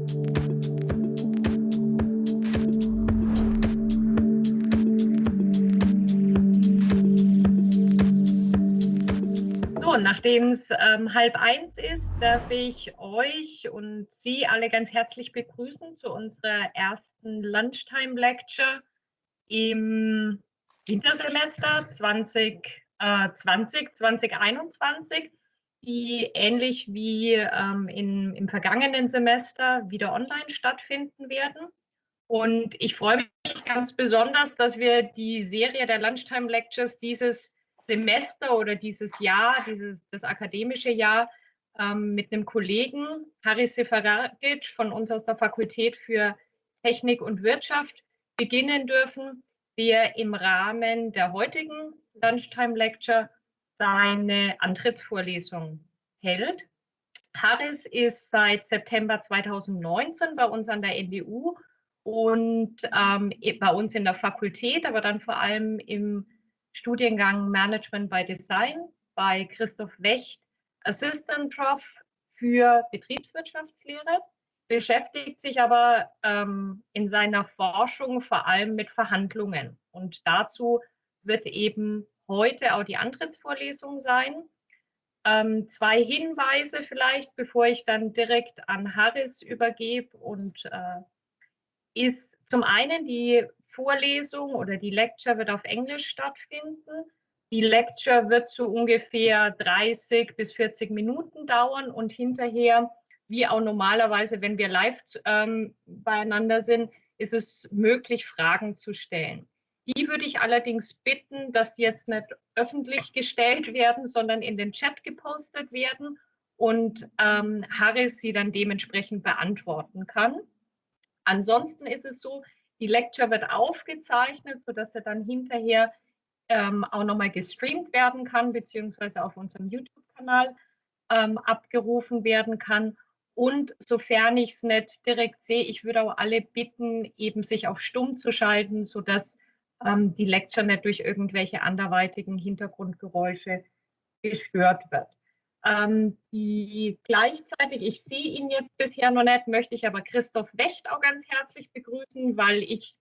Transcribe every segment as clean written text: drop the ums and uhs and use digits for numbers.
So, nachdem es 12:30 ist, darf ich euch und Sie alle ganz herzlich begrüßen zu unserer ersten Lunchtime Lecture im Wintersemester 2021, die ähnlich wie im vergangenen Semester wieder online stattfinden werden. Und ich freue mich ganz besonders, dass wir die Serie der Lunchtime Lectures dieses Semester oder dieses Jahr, das akademische Jahr, mit einem Kollegen, Seferagic, von uns aus der Fakultät für Technik und Wirtschaft beginnen dürfen, der im Rahmen der heutigen Lunchtime Lecture seine Antrittsvorlesung hält. Harris ist seit September 2019 bei uns an der NDU und bei uns in der Fakultät, aber dann vor allem im Studiengang Management by Design bei Christoph Wecht, Assistant Prof für Betriebswirtschaftslehre, beschäftigt sich aber in seiner Forschung vor allem mit Verhandlungen. Und dazu wird eben heute auch die Antrittsvorlesung sein. Zwei Hinweise vielleicht, bevor ich dann direkt an Harris übergebe, und ist zum einen die Vorlesung oder die Lecture wird auf Englisch stattfinden. Die Lecture wird so ungefähr 30 bis 40 Minuten dauern und hinterher, wie auch normalerweise, wenn wir live beieinander sind, ist es möglich, Fragen zu stellen. Die würde ich allerdings bitten, dass die jetzt nicht öffentlich gestellt werden, sondern in den Chat gepostet werden und Harris sie dann dementsprechend beantworten kann. Ansonsten ist es so, die Lecture wird aufgezeichnet, sodass sie dann hinterher auch nochmal gestreamt werden kann, beziehungsweise auf unserem YouTube-Kanal abgerufen werden kann. Und sofern ich es nicht direkt sehe, ich würde auch alle bitten, eben sich auf Stumm zu schalten, sodass die Lecture nicht durch irgendwelche anderweitigen Hintergrundgeräusche gestört wird. Gleichzeitig, ich sehe ihn jetzt bisher noch nicht, möchte ich aber Christoph Wecht auch ganz herzlich begrüßen, weil ich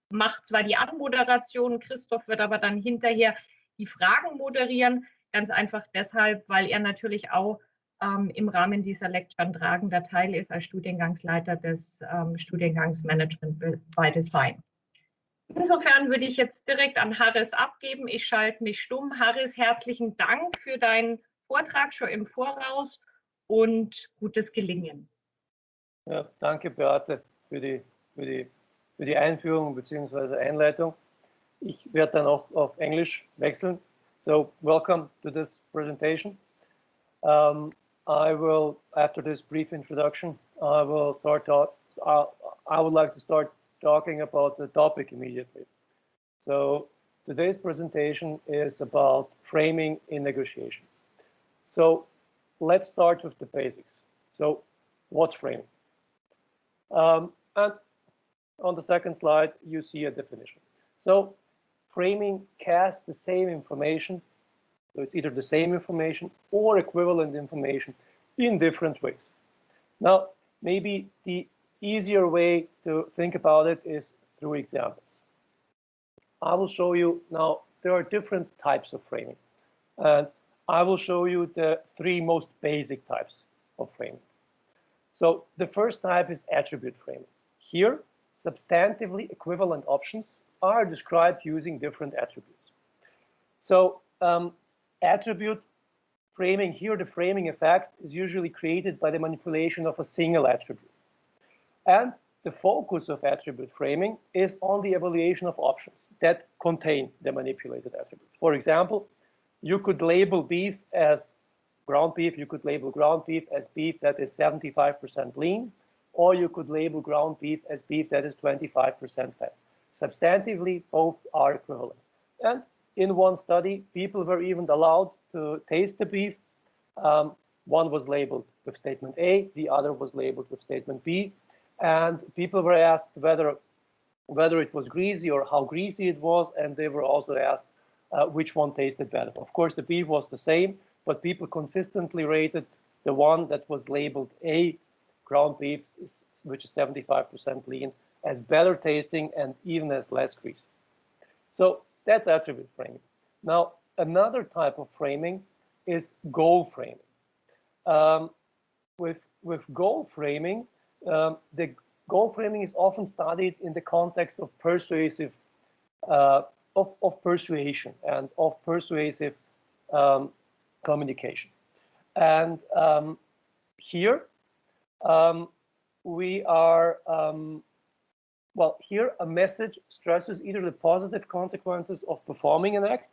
mache zwar die Anmoderation, Christoph wird aber dann hinterher die Fragen moderieren, ganz einfach deshalb, weil er natürlich auch im Rahmen dieser Lecture ein tragender Teil ist als Studiengangsleiter des Studiengangs Management by Design. Insofern würde ich jetzt direkt an Harris abgeben. Ich schalte mich stumm. Harris, herzlichen Dank für deinen Vortrag schon im Voraus und gutes Gelingen. Ja, danke, Beate, für die Einführung bzw. Einleitung. Ich werde dann auch auf Englisch wechseln. So, welcome to this presentation. I will, after this brief introduction, I would like to start talking about the topic immediately. So today's presentation is about framing in negotiation. So let's start with the basics. So what's framing? And on the second slide, you see a definition. So framing casts the same information, so it's either the same information or equivalent information in different ways. Now, maybe the easier way to think about it is through examples. I will show you now, there are different types of framing. And I will show you the three most basic types of framing. So the first type is attribute framing. Here, substantively equivalent options are described using different attributes. So attribute framing, here the framing effect is usually created by the manipulation of a single attribute. And the focus of attribute framing is on the evaluation of options that contain the manipulated attribute. For example, you could label beef as ground beef, you could label ground beef as beef that is 75% lean, or you could label ground beef as beef that is 25% fat. Substantively, both are equivalent. And in one study, people were even allowed to taste the beef. One was labeled with statement A, the other was labeled with statement B. And people were asked whether it was greasy or how greasy it was, and they were also asked which one tasted better. Of course, the beef was the same, but people consistently rated the one that was labeled A ground beef, which is 75% lean, as better tasting and even as less greasy. So that's attribute framing. Now, another type of framing is goal framing. With goal framing, the goal framing is often studied in the context of persuasive, of persuasion and of persuasive communication. And here we are, well, here a message stresses either the positive consequences of performing an act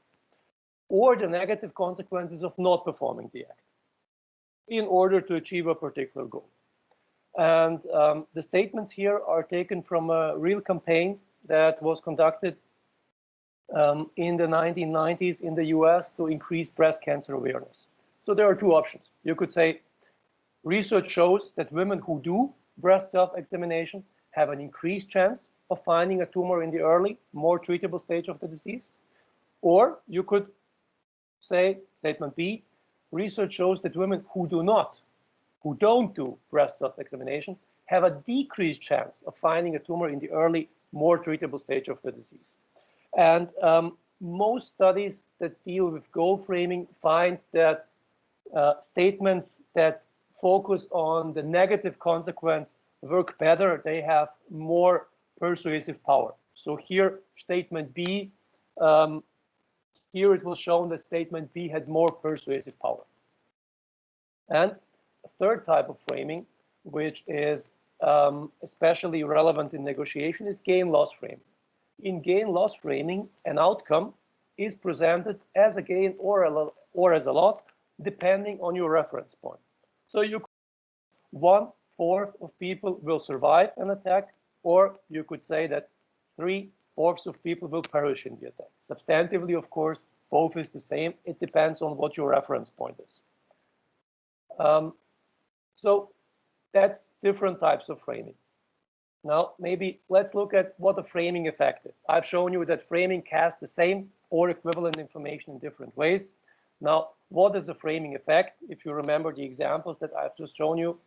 or the negative consequences of not performing the act in order to achieve a particular goal. And the statements here are taken from a real campaign that was conducted in the 1990s in the US to increase breast cancer awareness. So there are two options. You could say, research shows that women who do breast self-examination have an increased chance of finding a tumor in the early, more treatable stage of the disease. Or you could say, statement B, research shows that women who don't do breast self-examination have a decreased chance of finding a tumor in the early, more treatable stage of the disease. And most studies that deal with goal framing find that statements that focus on the negative consequence work better. They have more persuasive power. So here, statement B, here it was shown that statement B had more persuasive power. And a third type of framing, which is especially relevant in negotiation, is gain-loss framing. In gain-loss framing, an outcome is presented as a gain or as a loss, depending on your reference point. So you 1/4 of people will survive an attack, or you could say that 3/4 of people will perish in the attack. Substantively, of course, both is the same. It depends on what your reference point is. So that's different types of framing. Now, maybe let's look at what a framing effect is. I've shown you that framing casts the same or equivalent information in different ways. Now, what is a framing effect? If you remember the examples that I've just shown you,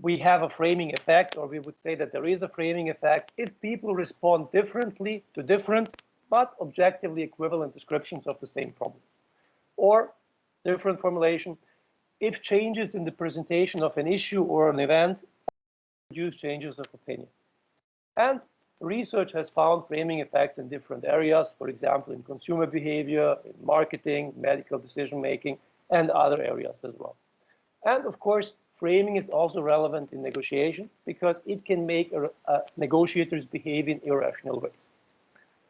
we have a framing effect, or we would say that there is a framing effect if people respond differently to different but objectively equivalent descriptions of the same problem. Or, different formulation, if changes in the presentation of an issue or an event produce changes of opinion. And research has found framing effects in different areas, for example, in consumer behavior, in marketing, medical decision-making, and other areas as well. And of course, framing is also relevant in negotiation because it can make negotiators behave in irrational ways.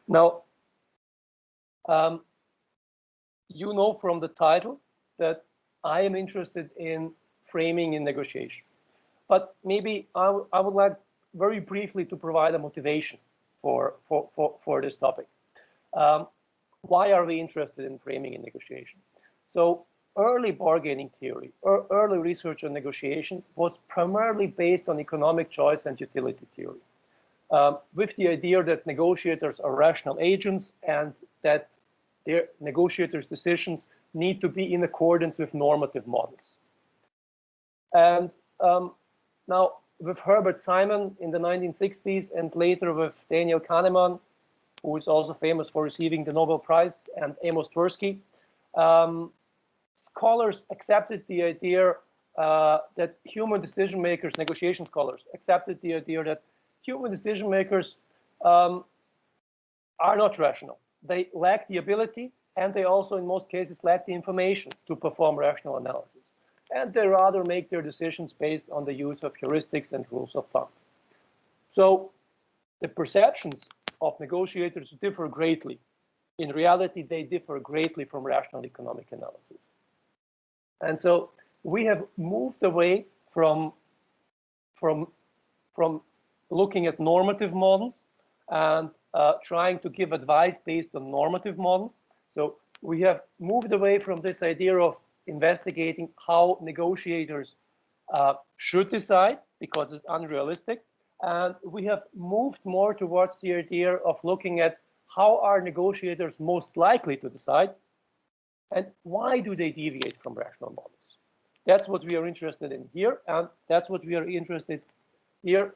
Now, you know from the title that I am interested in framing in negotiation. But maybe I would like very briefly to provide a motivation for this topic. Why are we interested in framing in negotiation? So early bargaining theory or early research on negotiation was primarily based on economic choice and utility theory, with the idea that negotiators are rational agents and that their negotiators' decisions need to be in accordance with normative models. And now, with Herbert Simon in the 1960s and later with Daniel Kahneman, who is also famous for receiving the Nobel Prize, and Amos Tversky, scholars accepted the idea that human decision makers, negotiation scholars, accepted the idea that human decision makers are not rational. They lack the ability, and they also, in most cases, lack the information to perform rational analysis. And they rather make their decisions based on the use of heuristics and rules of thumb. So the perceptions of negotiators differ greatly. In reality, they differ greatly from rational economic analysis. And so we have moved away from looking at normative models and trying to give advice based on normative models. So we have moved away from this idea of investigating how negotiators should decide, because it's unrealistic. And we have moved more towards the idea of looking at how are negotiators most likely to decide, and why do they deviate from rational models? That's what we are interested in here, and that's what we are interested here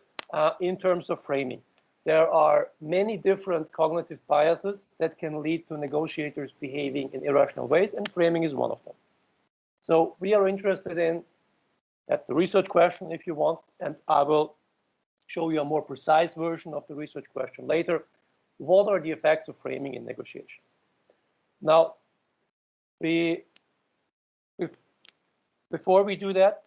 in terms of framing. There are many different cognitive biases that can lead to negotiators behaving in irrational ways, and framing is one of them. So we are interested in, that's the research question if you want, and I will show you a more precise version of the research question later. What are the effects of framing in negotiation? Now, before we do that,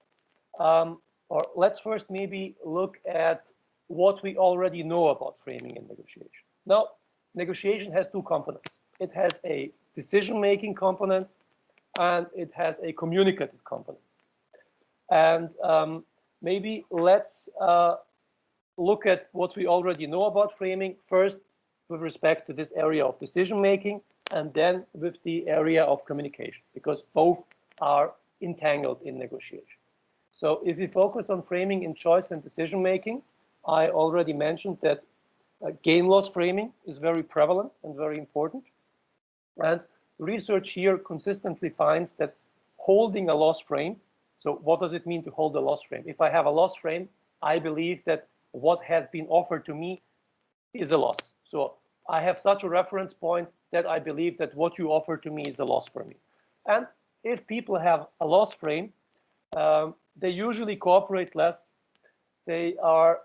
or let's first maybe look at what we already know about framing in negotiation. Now, negotiation has two components. It has a decision-making component, and it has a communicative component. And maybe let's look at what we already know about framing, first with respect to this area of decision-making, and then with the area of communication, because both are entangled in negotiation. So if we focus on framing in choice and decision-making, I already mentioned that gain-loss framing is very prevalent and very important. And research here consistently finds that holding a loss frame, so what does it mean to hold a loss frame? If I have a loss frame, I believe that what has been offered to me is a loss. So I have such a reference point that I believe that what you offer to me is a loss for me. And if people have a loss frame, they usually cooperate less. They are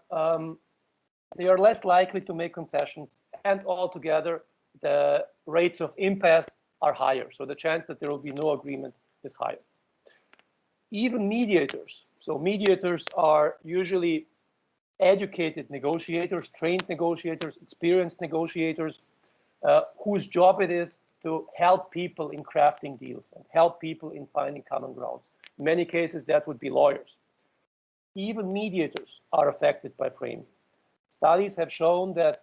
less likely to make concessions, and altogether the rates of impasse are higher. So the chance that there will be no agreement is higher. Even mediators. So mediators are usually educated negotiators, trained negotiators, experienced negotiators, whose job it is to help people in crafting deals and help people in finding common grounds. In many cases, that would be lawyers. Even mediators are affected by framing. Studies have shown that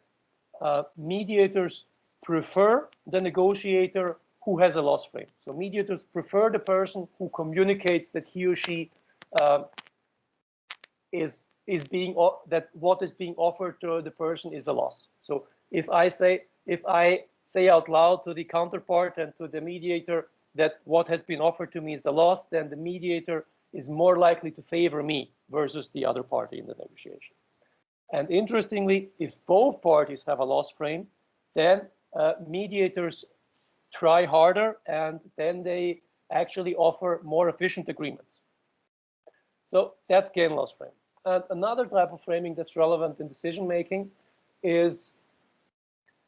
mediators prefer the negotiator who has a loss frame. So mediators prefer the person who communicates that he or she that what is being offered to the person is a loss. So if I say out loud to the counterpart and to the mediator that what has been offered to me is a loss, then the mediator is more likely to favor me versus the other party in the negotiation. And interestingly, if both parties have a loss frame, then mediators try harder, and then they actually offer more efficient agreements. So that's gain-loss frame. And another type of framing that's relevant in decision-making is,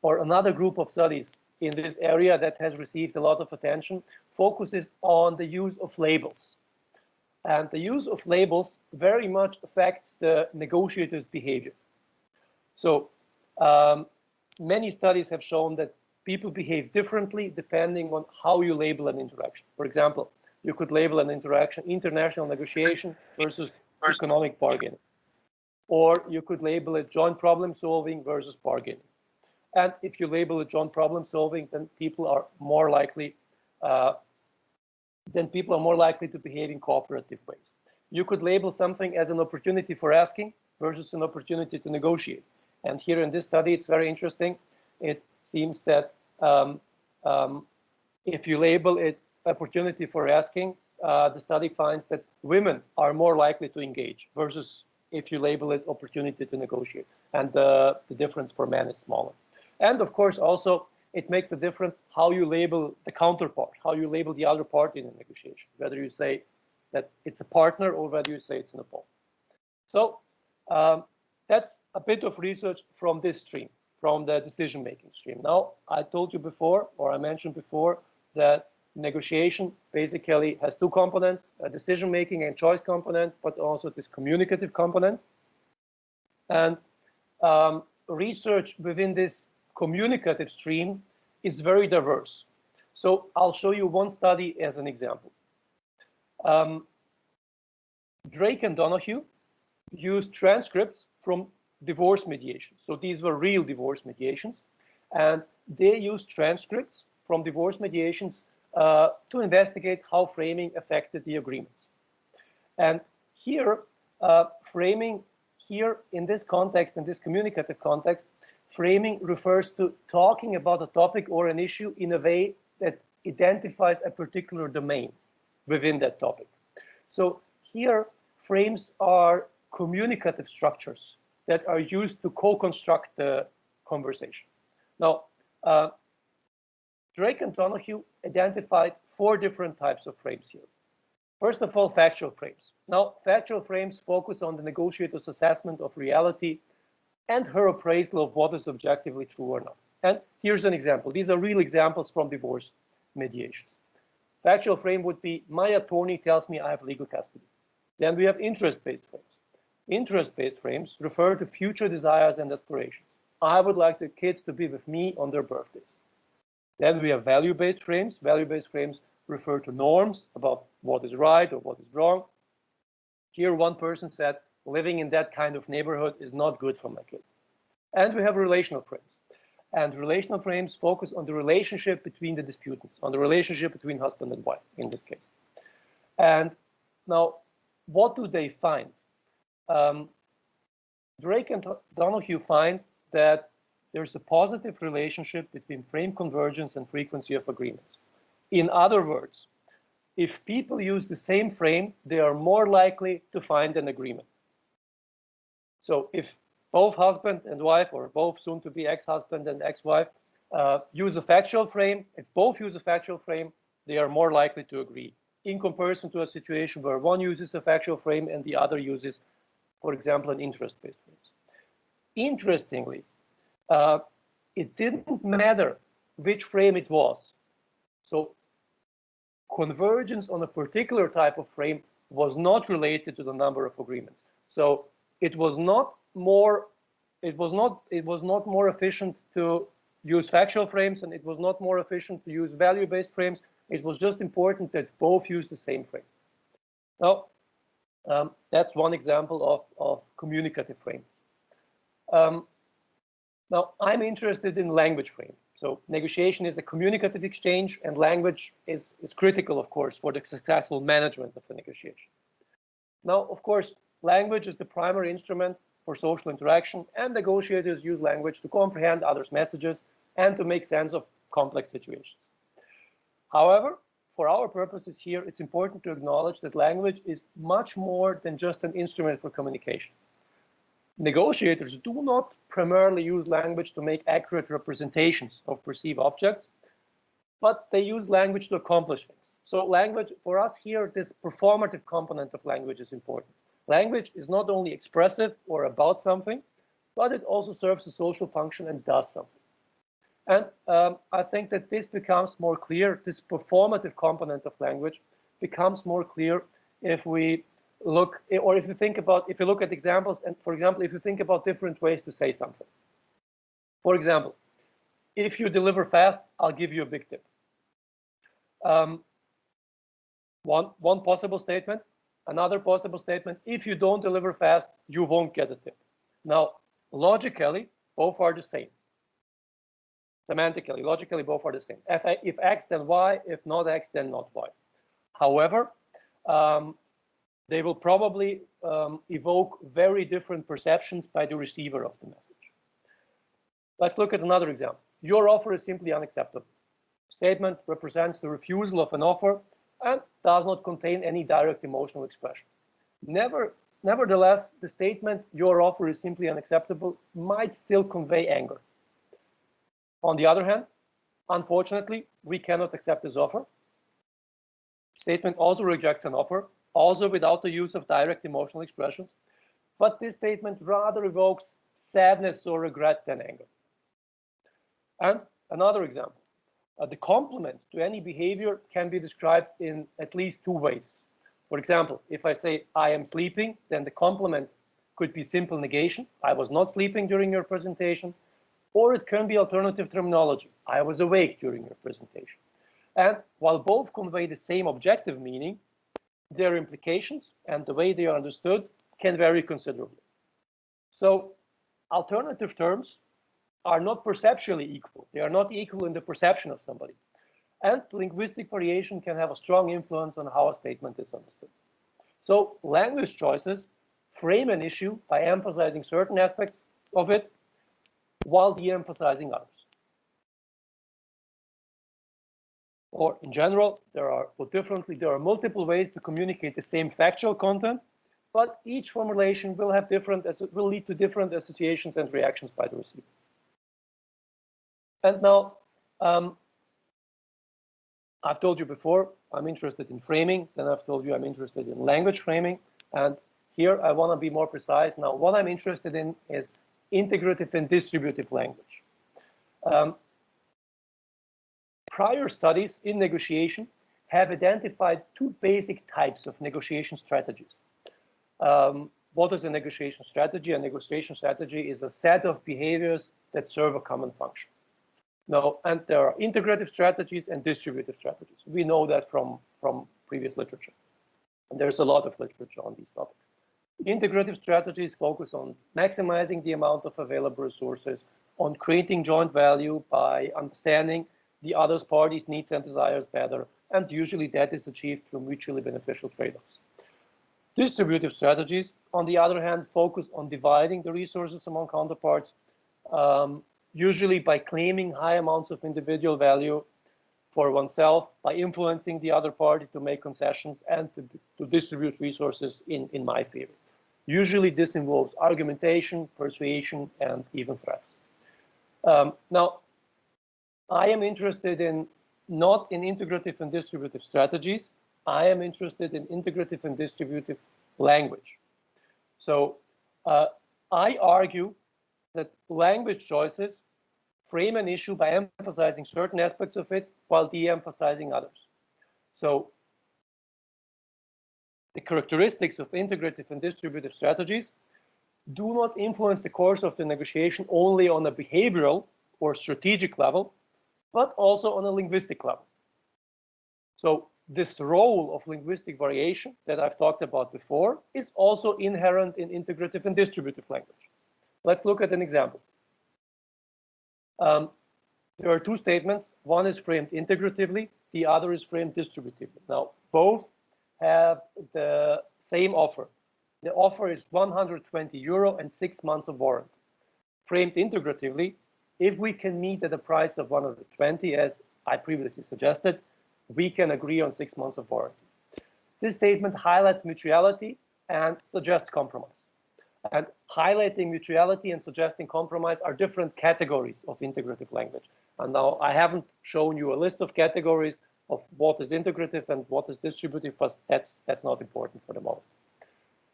or another group of studies in this area that has received a lot of attention, focuses on the use of labels. And the use of labels very much affects the negotiator's behavior. So many studies have shown that people behave differently depending on how you label an interaction. For example, you could label an interaction international negotiation versus economic bargaining. Or you could label it joint problem solving versus bargaining. And if you label it joint problem solving, then people are more likely to behave in cooperative ways. You could label something as an opportunity for asking versus an opportunity to negotiate. And here in this study, it's very interesting. It seems that if you label it opportunity for asking, the study finds that women are more likely to engage versus if you label it opportunity to negotiate. And the difference for men is smaller. And of course, also, it makes a difference how you label the counterpart, how you label the other party in a negotiation, whether you say that it's a partner or whether you say it's an opponent. So that's a bit of research from this stream, from the decision-making stream. Now, I told you before, or I mentioned before, that negotiation basically has two components, a decision-making and choice component, but also this communicative component. And research within this communicative stream is very diverse. So I'll show you one study as an example. Drake and Donahue used transcripts from divorce mediations. So these were real divorce mediations. And they used transcripts from divorce mediations to investigate how framing affected the agreements. And here, framing here in this context, in this communicative context, framing refers to talking about a topic or an issue in a way that identifies a particular domain within that topic. So here, frames are communicative structures that are used to co-construct the conversation. Now, Drake and Donoghue identified 4 different types of frames here. First of all, factual frames. Now, factual frames focus on the negotiator's assessment of reality and her appraisal of what is objectively true or not. And here's an example. These are real examples from divorce mediation. Factual frame would be, my attorney tells me I have legal custody. Then we have interest-based frames. Interest-based frames refer to future desires and aspirations. I would like the kids to be with me on their birthdays. Then we have value-based frames. Value-based frames refer to norms about what is right or what is wrong. Here, one person said, living in that kind of neighborhood is not good for my kid. And we have relational frames. And relational frames focus on the relationship between the disputants, on the relationship between husband and wife, in this case. And now, what do they find? Drake and Donoghue find that there's a positive relationship between frame convergence and frequency of agreements. In other words, if people use the same frame, they are more likely to find an agreement. So if both husband and wife, or both soon-to-be ex-husband and ex-wife, use a factual frame, if both use a factual frame, they are more likely to agree, in comparison to a situation where one uses a factual frame and the other uses, for example, an interest-based frame. Interestingly, it didn't matter which frame it was. So convergence on a particular type of frame was not related to the number of agreements. So it was not more efficient to use factual frames, and it was not more efficient to use value-based frames. It was just important that both use the same frame. Now, that's one example of communicative frame. Now, I'm interested in language frame. So negotiation is a communicative exchange, and language is critical, of course, for the successful management of the negotiation. Now, of course, language is the primary instrument for social interaction, and negotiators use language to comprehend others' messages and to make sense of complex situations. However, for our purposes here, it's important to acknowledge that language is much more than just an instrument for communication. Negotiators do not primarily use language to make accurate representations of perceived objects, but they use language to accomplish things. So language, for us here, this performative component of language is important. Language is not only expressive or about something, but it also serves a social function and does something. And I think that this becomes more clear, this performative component of language becomes more clear if we look, or if you look at examples, and for example, if you think about different ways to say something. For example, if you deliver fast, I'll give you a big tip. One possible statement. Another possible statement, if you don't deliver fast, you won't get a tip. Now, logically, both are the same. Semantically, logically, both are the same. If X, then Y. If not X, then not Y. However, they will probably evoke very different perceptions by the receiver of the message. Let's look at another example. Your offer is simply unacceptable. Statement represents the refusal of an offer and does not contain any direct emotional expression. Nevertheless, the statement, your offer is simply unacceptable, might still convey anger. On the other hand, unfortunately, we cannot accept this offer. Statement also rejects an offer, also without the use of direct emotional expressions, but this statement rather evokes sadness or regret than anger. And another example, the complement to any behavior can be described in at least 2 ways. For example, if I say I am sleeping, then the complement could be simple negation, I was not sleeping during your presentation, or it can be alternative terminology, I was awake during your presentation. And while both convey the same objective meaning, their implications and the way they are understood can vary considerably. So alternative terms are not perceptually equal. They are not equal in the perception of somebody. And linguistic variation can have a strong influence on how a statement is understood. So language choices frame an issue by emphasizing certain aspects of it while de-emphasizing others. or in general, put differently, there are multiple ways to communicate the same factual content, but each formulation will lead to different associations and reactions by the receiver. And now, I've told you before, I'm interested in framing. Then I've told you I'm interested in language framing. And here I want to be more precise. Now, what I'm interested in is integrative and distributive language. Prior studies in negotiation have identified two basic types of negotiation strategies. What is a negotiation strategy? A negotiation strategy is a set of behaviors that serve a common function. Now, and there are integrative strategies and distributive strategies. We know that from previous literature. And there's a lot of literature on these topics. Integrative strategies focus on maximizing the amount of available resources, on creating joint value by understanding the other party's needs and desires better, and usually that is achieved through mutually beneficial trade-offs. Distributive strategies, on the other hand, focus on dividing the resources among counterparts, usually by claiming high amounts of individual value for oneself, by influencing the other party to make concessions and to distribute resources in my favor. Usually this involves argumentation, persuasion, and even threats. Now, I am interested not in integrative and distributive strategies. I am interested in integrative and distributive language. So I argue that language choices frame an issue by emphasizing certain aspects of it while de-emphasizing others. So the characteristics of integrative and distributive strategies do not influence the course of the negotiation only on a behavioral or strategic level, but also on a linguistic level. So this role of linguistic variation that I've talked about before is also inherent in integrative and distributive language. Let's look at an example. There are two statements. One is framed integratively, the other is framed distributively. Now, both have the same offer. The offer is 120 euro and 6 months of warranty. Framed integratively, if we can meet at a price of 120, as I previously suggested, we can agree on 6 months of warranty. This statement highlights mutuality and suggests compromise. And highlighting mutuality and suggesting compromise are different categories of integrative language. And now I haven't shown you a list of categories of what is integrative and what is distributive, but that's not important for the moment.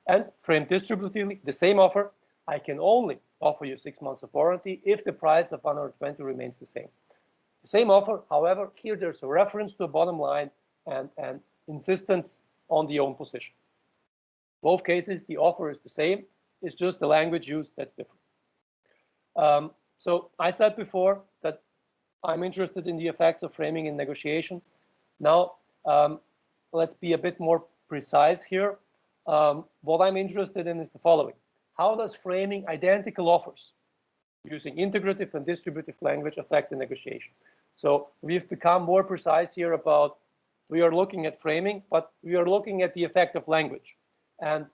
And framed distributively, the same offer, I can only offer you 6 months of warranty if the price of 120 remains the same. The same offer, however, here there's a reference to a bottom line and insistence on the own position. Both cases, the offer is the same. It's just the language used that's different. So I said before that I'm interested in the effects of framing in negotiation. Now, let's be a bit more precise here. What I'm interested in is the following. How does framing identical offers using integrative and distributive language affect the negotiation? So we've become more precise here about, we are looking at framing, but we are looking at the effect of language. And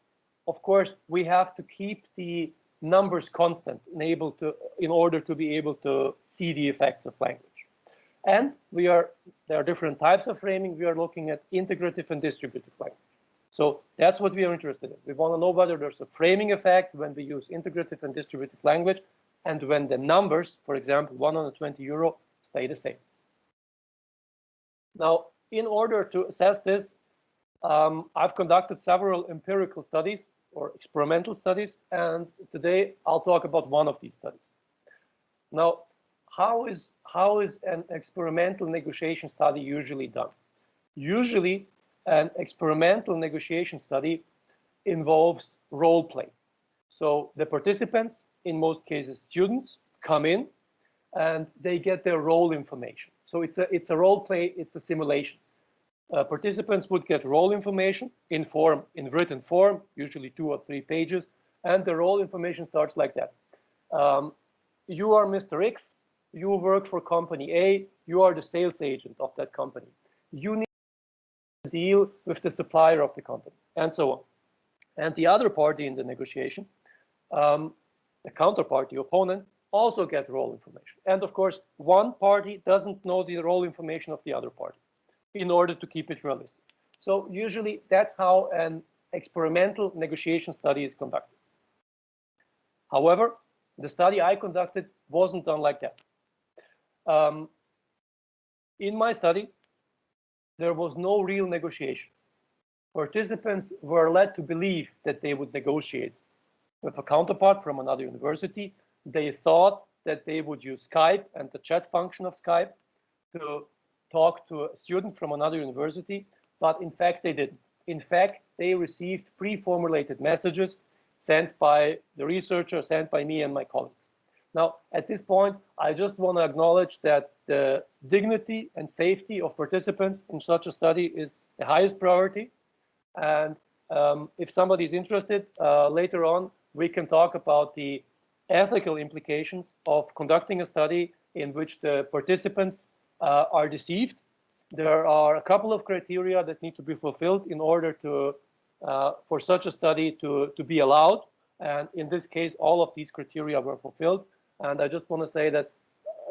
of course, we have to keep the numbers constant in order to be able to see the effects of language. And there are different types of framing. We are looking at integrative and distributive language. So that's what we are interested in. We want to know whether there's a framing effect when we use integrative and distributive language and when the numbers, for example, 120 euro, stay the same. Now, in order to assess this, I've conducted several empirical studies or experimental studies, and today I'll talk about one of these studies. Now, how is an experimental negotiation study usually done? Usually, an experimental negotiation study involves role play. So the participants, in most cases students, come in and they get their role information. So it's a role play, it's a simulation. Participants would get role information in written form, usually 2 or 3 pages, and the role information starts like that. You are Mr. X, you work for company A, you are the sales agent of that company. You need to deal with the supplier of the company, and so on. And the other party in the negotiation, the counterpart, the opponent, also get role information. And of course, one party doesn't know the role information of the other party. in order to keep it realistic. So usually that's how an experimental negotiation study is conducted. However, the study I conducted wasn't done like that. In my study, there was no real negotiation. Participants were led to believe that they would negotiate with a counterpart from another university. They thought that they would use Skype and the chat function of Skype to talk to a student from another university, but in fact they didn't. In fact, they received pre-formulated messages sent by the researcher, sent by me and my colleagues. Now, at this point, I just want to acknowledge that the dignity and safety of participants in such a study is the highest priority. And if somebody is interested, later on, we can talk about the ethical implications of conducting a study in which the participants are deceived. There are a couple of criteria that need to be fulfilled in order to for such a study to be allowed. And in this case, all of these criteria were fulfilled. And I just want to say that,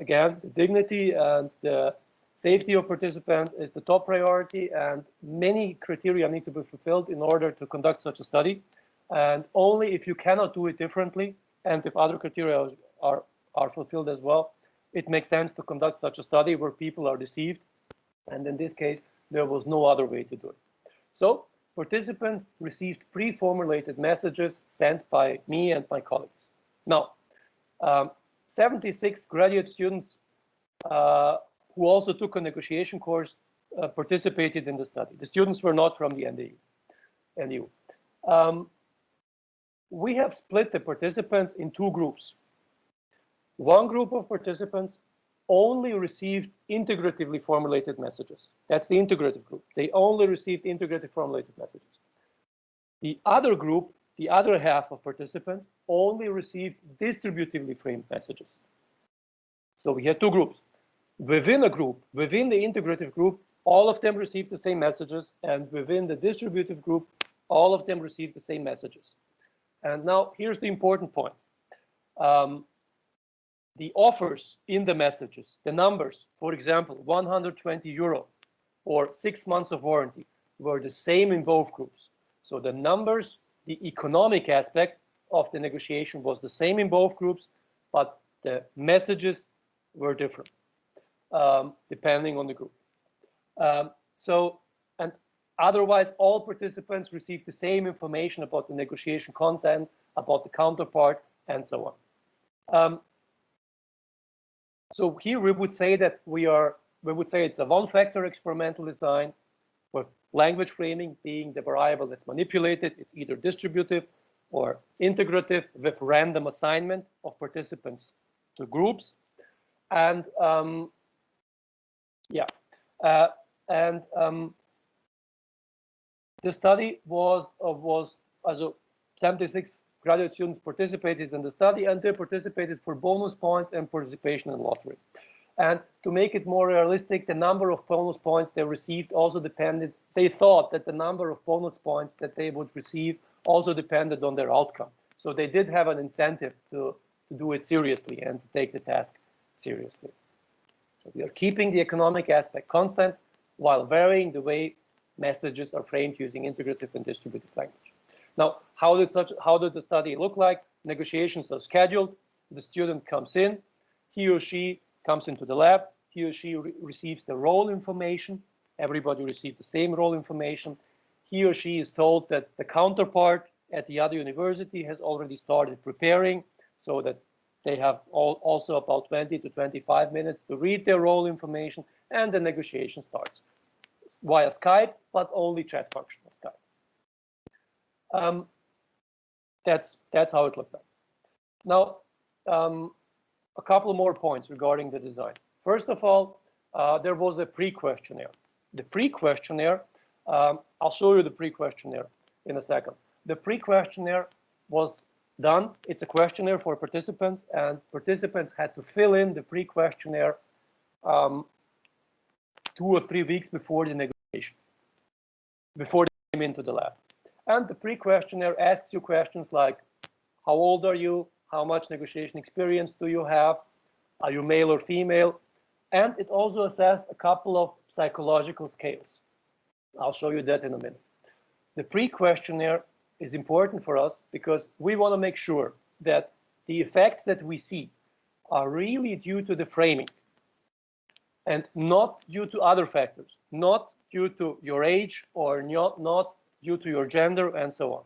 again, the dignity and the safety of participants is the top priority, and many criteria need to be fulfilled in order to conduct such a study. And only if you cannot do it differently, and if other criteria are fulfilled as well, it makes sense to conduct such a study where people are deceived. And in this case, there was no other way to do it. So participants received pre-formulated messages sent by me and my colleagues. Now, 76 graduate students who also took a negotiation course participated in the study. The students were not from the NDU. We have split the participants in two groups. One group of participants only received integratively formulated messages. That's the integrative group. They only received integrative formulated messages. The other group, the other half of participants, only received distributively framed messages. So we had two groups. Within a group, within the integrative group, all of them received the same messages, and within the distributive group, all of them received the same messages. And now here's the important point. The offers in the messages, the numbers, for example, 120 euro or 6 months of warranty, were the same in both groups. So the numbers, the economic aspect of the negotiation was the same in both groups, but the messages were different depending on the group. And otherwise, all participants received the same information about the negotiation content, about the counterpart, and so on. So here we would say that we would say it's a one-factor experimental design, with language framing being the variable that's manipulated. It's either distributive or integrative with random assignment of participants to groups. And the study was 76 graduate students participated in the study, and they participated for bonus points and participation in lottery. And to make it more realistic, the number of bonus points they received also depended. They thought that the number of bonus points that they would receive also depended on their outcome. So they did have an incentive to do it seriously and to take the task seriously. So we are keeping the economic aspect constant while varying the way messages are framed using integrative and distributive language. Now, how did the study look like? Negotiations are scheduled. The student comes in. He or she comes into the lab. He or she receives the role information. Everybody received the same role information. He or she is told that the counterpart at the other university has already started preparing, so that they have also about 20 to 25 minutes to read their role information, and the negotiation starts via Skype, but only chat function of Skype. That's how it looked like. Now, a couple more points regarding the design. First of all, there was a pre-questionnaire. The pre-questionnaire, I'll show you the pre-questionnaire in a second. The pre-questionnaire was done. It's a questionnaire for participants, and participants had to fill in the pre-questionnaire 2 or 3 weeks before the negotiation, before they came into the lab. And the pre-questionnaire asks you questions like, how old are you? How much negotiation experience do you have? Are you male or female? And it also assessed a couple of psychological scales. I'll show you that in a minute. The pre-questionnaire is important for us because we want to make sure that the effects that we see are really due to the framing and not due to other factors, not due to your age or not due to your gender and so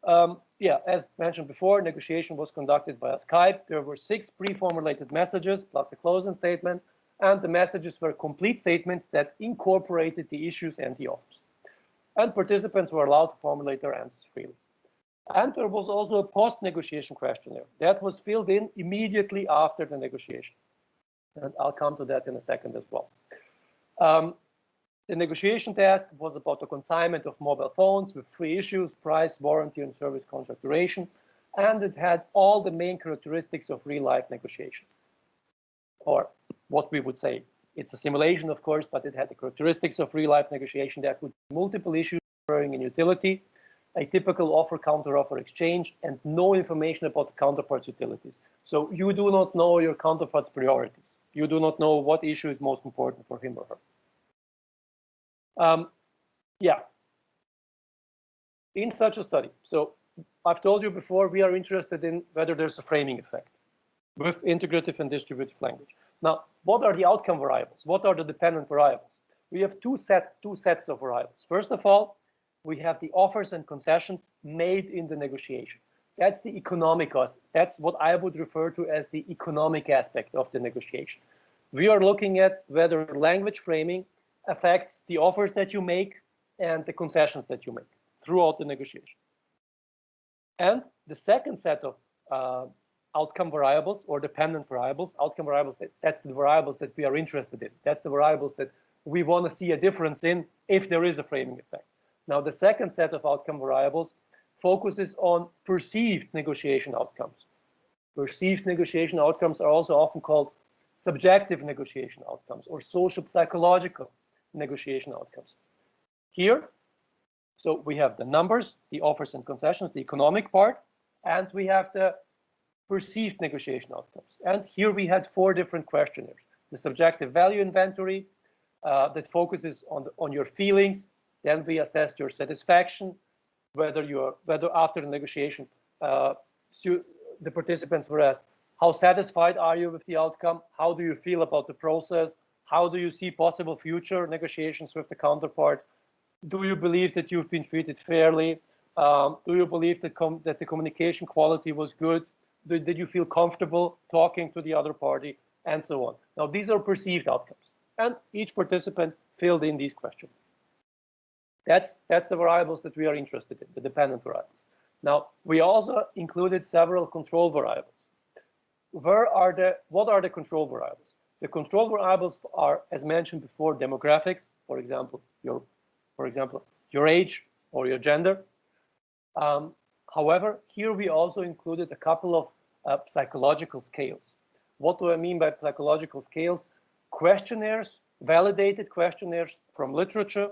on. Yeah, as mentioned before, negotiation was conducted via Skype. There were 6 pre-formulated messages plus a closing statement, and the messages were complete statements that incorporated the issues and the offers. And participants were allowed to formulate their answers freely. And there was also a post-negotiation questionnaire that was filled in immediately after the negotiation. And I'll come to that in a second as well. The negotiation task was about the consignment of mobile phones with 3 issues: price, warranty, and service contract duration. And it had all the main characteristics of real-life negotiation. Or what we would say, it's a simulation, of course, but it had the characteristics of real-life negotiation. There could be multiple issues occurring in utility, a typical offer-counter-offer exchange, and no information about the counterpart's utilities. So you do not know your counterpart's priorities. You do not know what issue is most important for him or her. Yeah, in such a study, so I've told you before, we are interested in whether there's a framing effect with integrative and distributive language. Now, what are the outcome variables? What are the dependent variables? We have two sets of variables. First of all, we have the offers and concessions made in the negotiation. That's the economic aspect. That's what I would refer to as the economic aspect of the negotiation. We are looking at whether language framing affects the offers that you make and the concessions that you make throughout the negotiation. And the second set of outcome variables or dependent variables, outcome variables, that's the variables that we are interested in. That's the variables that we want to see a difference in if there is a framing effect. Now, the second set of outcome variables focuses on perceived negotiation outcomes. Perceived negotiation outcomes are also often called subjective negotiation outcomes or social psychological negotiation outcomes. Here, so we have the numbers, the offers and concessions, the economic part, and we have the perceived negotiation outcomes. And here we had 4 different questionnaires. The subjective value inventory that focuses on your feelings. Then we assessed your satisfaction, whether after the negotiation, the participants were asked, how satisfied are you with the outcome? How do you feel about the process? How do you see possible future negotiations with the counterpart? Do you believe that you've been treated fairly? Do you believe that the communication quality was good? Did you feel comfortable talking to the other party? And so on. Now, these are perceived outcomes. And each participant filled in these questions. That's the variables that we are interested in, the dependent variables. Now, we also included several control variables. What are the control variables? The control variables are, as mentioned before, demographics, for example, your age or your gender. However, here we also included a couple of psychological scales. What do I mean by psychological scales? Questionnaires, validated questionnaires from literature,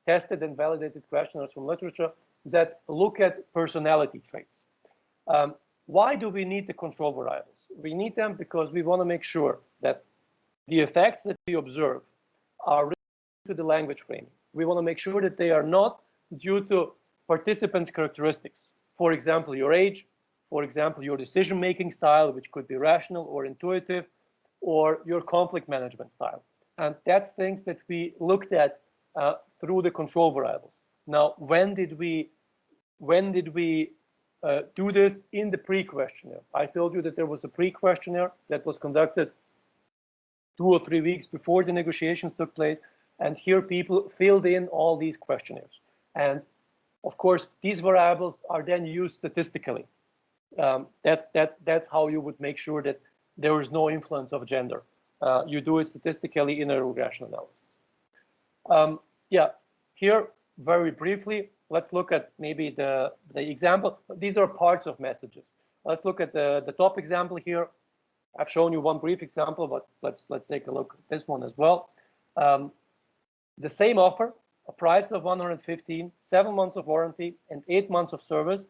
tested and validated questionnaires from literature that look at personality traits. Why do we need the control variables? We need them because we want to make sure that the effects that we observe are related to the language framing. We want to make sure that they are not due to participants' characteristics. For example, your age, for example, your decision-making style, which could be rational or intuitive, or your conflict management style. And that's things that we looked at through the control variables. Now, when did we do this? In the pre-questionnaire. I told you that there was a pre-questionnaire that was conducted 2 or 3 weeks before the negotiations took place, and here people filled in all these questionnaires. And of course, these variables are then used statistically. That's how you would make sure that there is no influence of gender. You do it statistically in a regression analysis. Yeah, here very briefly, let's look at maybe the example. These are parts of messages. Let's look at the top example here. I've shown you one brief example, but let's take a look at this one as well. The same offer, a price of 115, 7 months of warranty, and 8 months of service.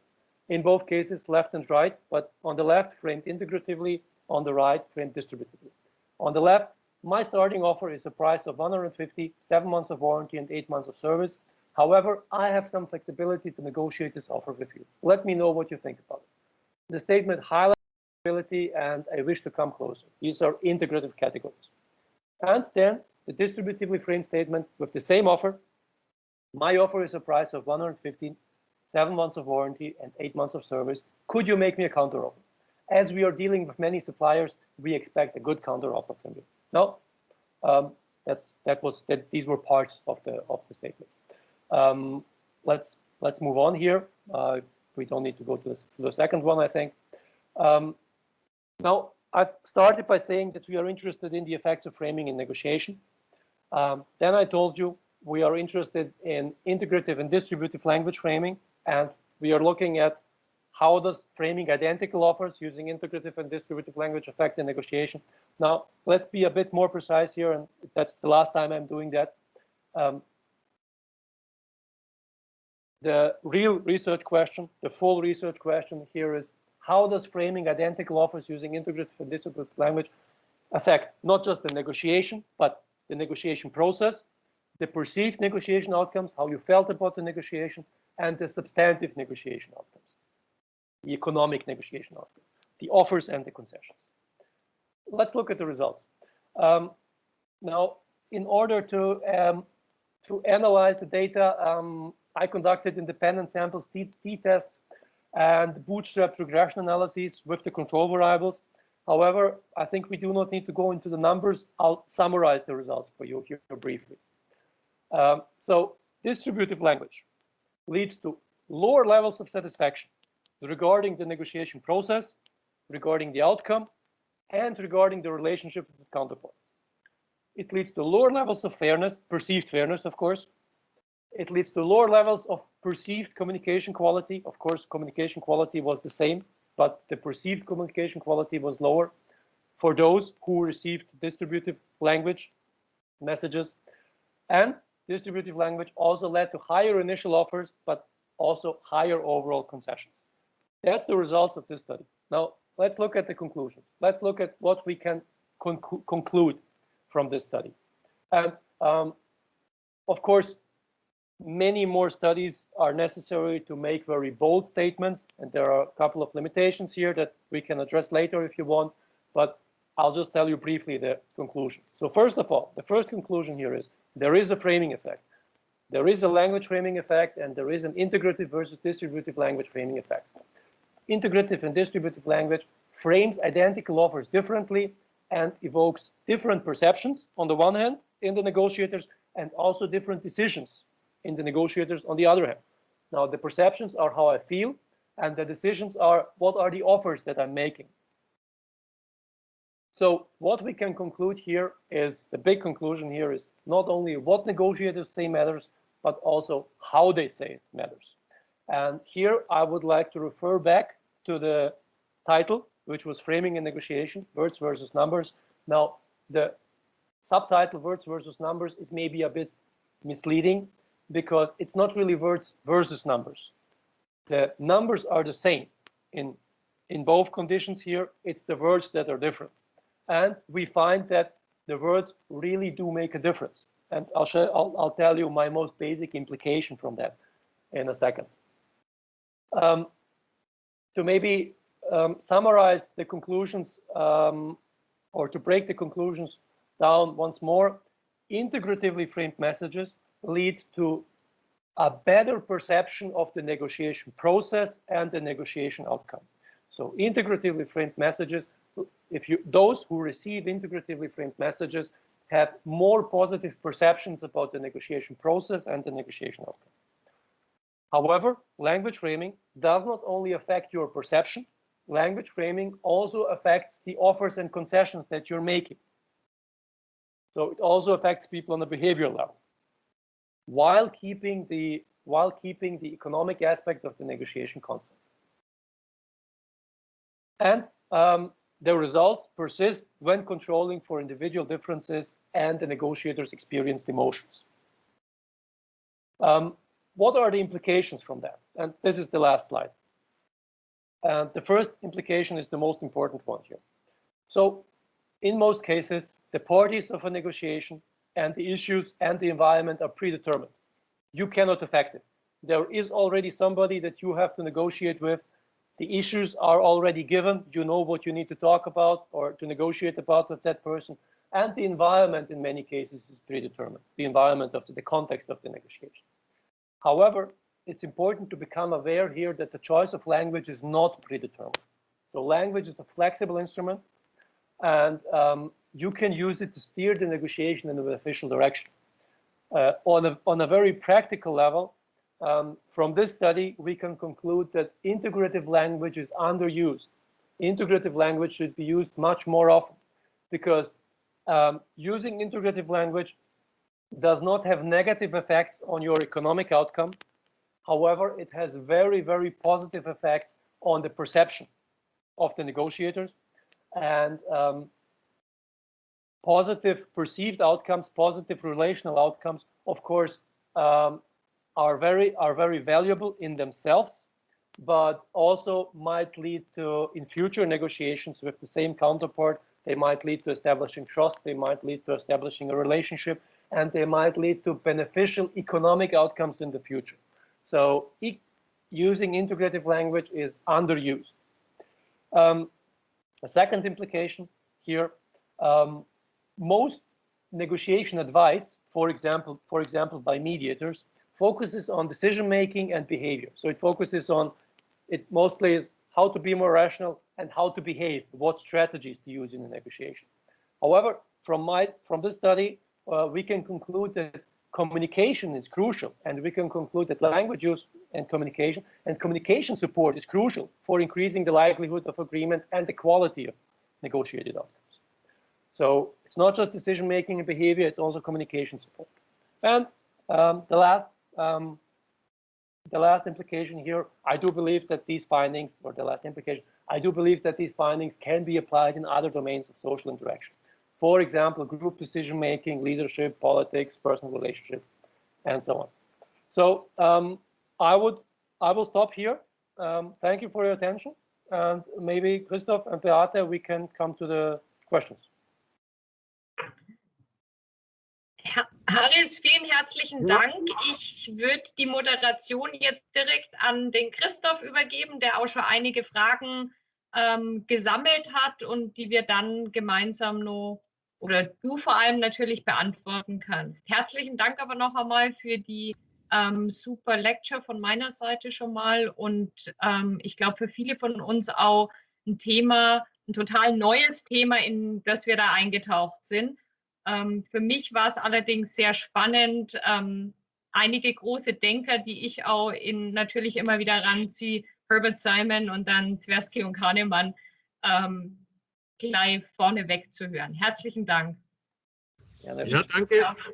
In both cases, left and right, but on the left, framed integratively, on the right, framed distributively. On the left, my starting offer is a price of 150, 7 months of warranty and 8 months of service. However, I have some flexibility to negotiate this offer with you. Let me know what you think about it. The statement highlights flexibility and I wish to come closer. These are integrative categories. And then the distributively framed statement with the same offer. My offer is a price of 115, 7 months of warranty and 8 months of service. Could you make me a counter offer? As we are dealing with many suppliers, we expect a good counter offer from you. No, these were parts of the statements. Let's move on here. We don't need to go to the second one, I think. Now, I've started by saying that we are interested in the effects of framing in negotiation. Then I told you we are interested in integrative and distributive language framing, and we are looking at how does framing identical offers using integrative and distributive language affect the negotiation. Now, let's be a bit more precise here, and that's the last time I'm doing that. The real research question, the full research question here is, how does framing identical offers using integrative and distributive language affect not just the negotiation, but the negotiation process, the perceived negotiation outcomes, how you felt about the negotiation, and the substantive negotiation outcomes, the economic negotiation outcomes, the offers and the concessions. Let's look at the results. Now, in order to analyze the data, I conducted independent samples, t-tests, and bootstrapped regression analyses with the control variables. However, I think we do not need to go into the numbers. I'll summarize the results for you here briefly. So distributive language leads to lower levels of satisfaction regarding the negotiation process, regarding the outcome, and regarding the relationship with the counterpart. It leads to lower levels of fairness, perceived fairness, of course. It leads to lower levels of perceived communication quality. Of course, communication quality was the same, but the perceived communication quality was lower for those who received distributive language messages. And distributive language also led to higher initial offers, but also higher overall concessions. That's the results of this study. Now, let's look at the conclusions. Let's look at what we can conclude from this study. And of course, many more studies are necessary to make very bold statements, and there are a couple of limitations here that we can address later if you want, but I'll just tell you briefly the conclusion. So first of all, the first conclusion here is there is a framing effect. There is a language framing effect, and there is an integrative versus distributive language framing effect. Integrative and distributive language frames identical offers differently and evokes different perceptions on the one hand in the negotiators, and also different decisions in the negotiators on the other hand. Now, the perceptions are how I feel, and the decisions are what are the offers that I'm making. So what we can conclude here is, the big conclusion here is not only what negotiators say matters, but also how they say it matters. And here I would like to refer back to the title, which was Framing and Negotiation, Words versus Numbers. Now, the subtitle, Words versus Numbers, is maybe a bit misleading because it's not really words versus numbers. The numbers are the same in both conditions here. It's the words that are different. And we find that the words really do make a difference. And I'll tell you my most basic implication from that in a second. To maybe summarize the conclusions, or to break the conclusions down once more, integratively framed messages lead to a better perception of the negotiation process and the negotiation outcome. So integratively framed messages, those who receive integratively framed messages have more positive perceptions about the negotiation process and the negotiation outcome. However, language framing does not only affect your perception, language framing also affects the offers and concessions that you're making. So it also affects people on a behavioral level, while keeping the economic aspect of the negotiation constant. And the results persist when controlling for individual differences and the negotiator's experienced emotions. What are the implications from that? And this is the last slide. The first implication is the most important one here. So in most cases, the parties of a negotiation and the issues and the environment are predetermined. You cannot affect it. There is already somebody that you have to negotiate with. The issues are already given. You know what you need to talk about or to negotiate about with that person. And the environment in many cases is predetermined, the environment of the context of the negotiation. However, it's important to become aware here that the choice of language is not predetermined. So language is a flexible instrument, and you can use it to steer the negotiation in a beneficial direction. On a very practical level, from this study, we can conclude that integrative language is underused. Integrative language should be used much more often because using integrative language does not have negative effects on your economic outcome. However, it has very, very positive effects on the perception of the negotiators, and positive perceived outcomes, positive relational outcomes, of course, are very valuable in themselves, but also might lead to, in future negotiations with the same counterpart, they might lead to establishing trust, they might lead to establishing a relationship, and they might lead to beneficial economic outcomes in the future. So using integrative language is underused. A second implication here, most negotiation advice, for example, by mediators, focuses on decision-making and behavior. So it focuses on, it mostly is how to be more rational and how to behave, what strategies to use in a negotiation. However, from this study, we can conclude that communication is crucial, and we can conclude that language use and communication support is crucial for increasing the likelihood of agreement and the quality of negotiated outcomes. So it's not just decision-making and behavior, it's also communication support. And the last implication here, I do believe that these findings, or the last implication, I do believe that these findings can be applied in other domains of social interaction. For example, group decision-making, leadership, politics, personal relationship, and so on. So I will stop here. Thank you for your attention. And maybe Christoph and Beate, we can come to the questions. Haris, vielen herzlichen Dank. Ich würde die Moderation jetzt direkt an den Christoph übergeben, der auch schon einige Fragen gesammelt hat und die wir dann gemeinsam noch, oder du vor allem natürlich beantworten kannst. Herzlichen Dank aber noch einmal für die super Lecture von meiner Seite schon mal und ich glaube für viele von uns auch ein total neues Thema, in das wir da eingetaucht sind. Für mich war es allerdings sehr spannend, einige große Denker, die ich auch natürlich immer wieder ranziehe, Herbert Simon und dann Tversky und Kahnemann, gleich vorneweg zu hören. Herzlichen Dank. Ja,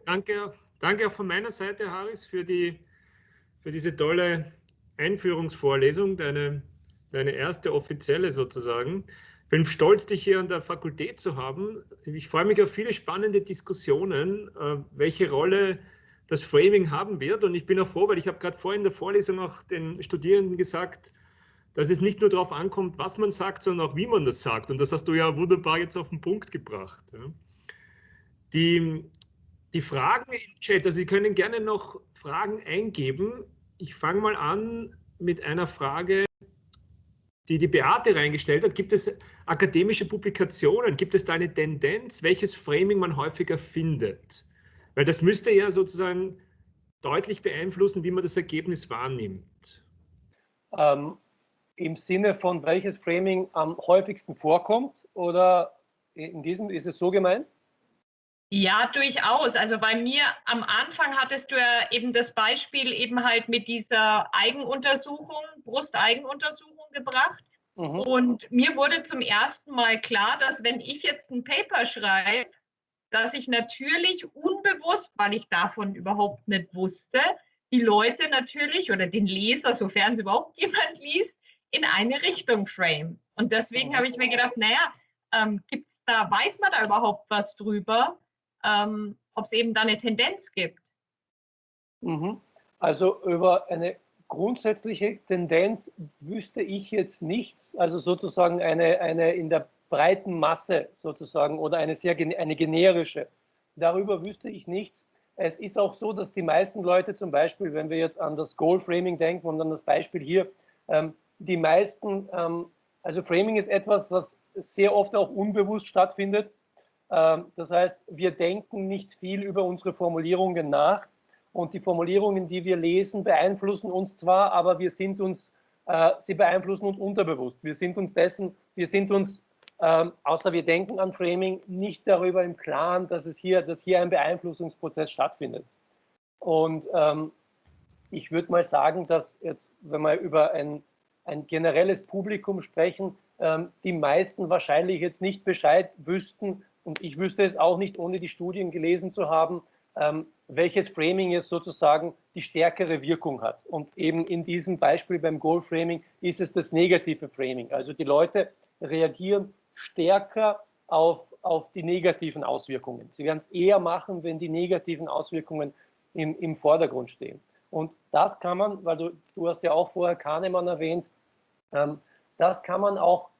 danke auch von meiner Seite, Haris, für diese tolle Einführungsvorlesung, deine erste offizielle sozusagen. Ich bin stolz, dich hier an der Fakultät zu haben. Ich freue mich auf viele spannende Diskussionen, welche Rolle das Framing haben wird. Und ich bin auch froh, weil ich habe gerade vorhin in der Vorlesung auch den Studierenden gesagt, dass es nicht nur darauf ankommt, was man sagt, sondern auch, wie man das sagt. Und das hast du ja wunderbar jetzt auf den Punkt gebracht. Die Fragen im Chat, also Sie können gerne noch Fragen eingeben. Ich fange mal an mit einer Frage, die Beate reingestellt hat. Gibt es akademische Publikationen? Gibt es da eine Tendenz, welches Framing man häufiger findet? Weil das müsste ja sozusagen deutlich beeinflussen, wie man das Ergebnis wahrnimmt. Im Sinne von welches Framing am häufigsten vorkommt? Oder in diesem, ist es so gemeint? Ja, durchaus. Also bei mir am Anfang hattest du ja eben das Beispiel eben halt mit dieser Eigenuntersuchung, Brusteigenuntersuchung gebracht. Und mir wurde zum ersten Mal klar, dass wenn ich jetzt ein Paper schreibe, dass ich natürlich unbewusst, weil ich davon überhaupt nicht wusste, die Leute natürlich oder den Leser, sofern es überhaupt jemand liest, in eine Richtung frame. Und deswegen habe ich mir gedacht, naja, weiß man da überhaupt was drüber, ob es eben da eine Tendenz gibt? Also über eine grundsätzliche Tendenz wüsste ich jetzt nichts, also sozusagen eine in der breiten Masse sozusagen oder eine generische. Darüber wüsste ich nichts. Es ist auch so, dass die meisten Leute zum Beispiel, wenn wir jetzt an das Goal Framing denken und an das Beispiel hier, die meisten, also Framing ist etwas, was sehr oft auch unbewusst stattfindet. Das heißt, wir denken nicht viel über unsere Formulierungen nach und die Formulierungen, die wir lesen, beeinflussen uns zwar, aber sie beeinflussen uns unterbewusst. Wir sind uns außer wir denken an Framing, nicht darüber im Klaren, dass hier ein Beeinflussungsprozess stattfindet. Und ich würde mal sagen, dass jetzt, wenn wir über ein generelles Publikum sprechen, die meisten wahrscheinlich jetzt nicht Bescheid wüssten, und ich wüsste es auch nicht, ohne die Studien gelesen zu haben, welches Framing jetzt sozusagen die stärkere Wirkung hat. Und eben in diesem Beispiel beim Goal Framing ist es das negative Framing. Also die Leute reagieren stärker auf die negativen Auswirkungen. Sie werden es eher machen, wenn die negativen Auswirkungen im Vordergrund stehen. Und das kann man, weil du hast ja auch vorher Kahnemann erwähnt, das kann man auch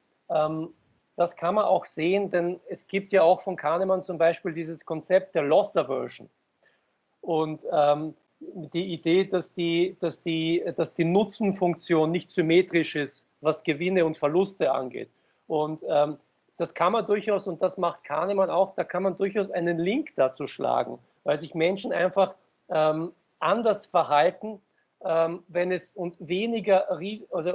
sehen, denn es gibt ja auch von Kahnemann zum Beispiel dieses Konzept der Loss Aversion. Und die Idee, dass die Nutzenfunktion nicht symmetrisch ist, was Gewinne und Verluste angeht. Und das kann man durchaus, und das macht Kahnemann auch, da kann man durchaus einen Link dazu schlagen, weil sich Menschen einfach anders verhalten, wenn es und weniger, also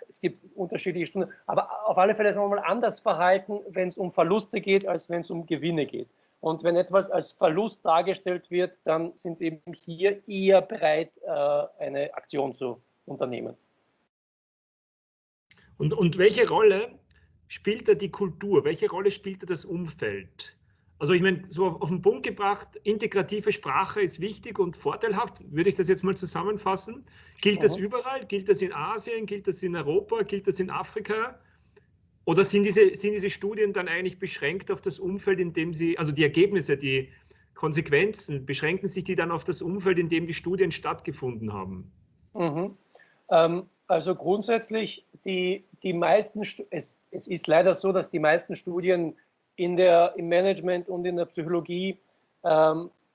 es gibt unterschiedliche Stunden, aber auf alle Fälle sagen wir mal anders verhalten, wenn es um Verluste geht, als wenn es um Gewinne geht. Und wenn etwas als Verlust dargestellt wird, dann sind sie eben hier eher bereit, eine Aktion zu unternehmen. Und welche Rolle spielt da die Kultur? Welche Rolle spielt da das Umfeld? Also ich meine, so auf den Punkt gebracht, integrative Sprache ist wichtig und vorteilhaft. Würde ich das jetzt mal zusammenfassen? Gilt das überall? Gilt das in Asien? Gilt das in Europa? Gilt das in Afrika? Oder sind diese Studien dann eigentlich beschränkt auf das Umfeld, in dem sie, also die Ergebnisse, die Konsequenzen, beschränken sich die dann auf das Umfeld, in dem die Studien stattgefunden haben? Also grundsätzlich, es ist leider so, dass die meisten Studien im Management und in der Psychologie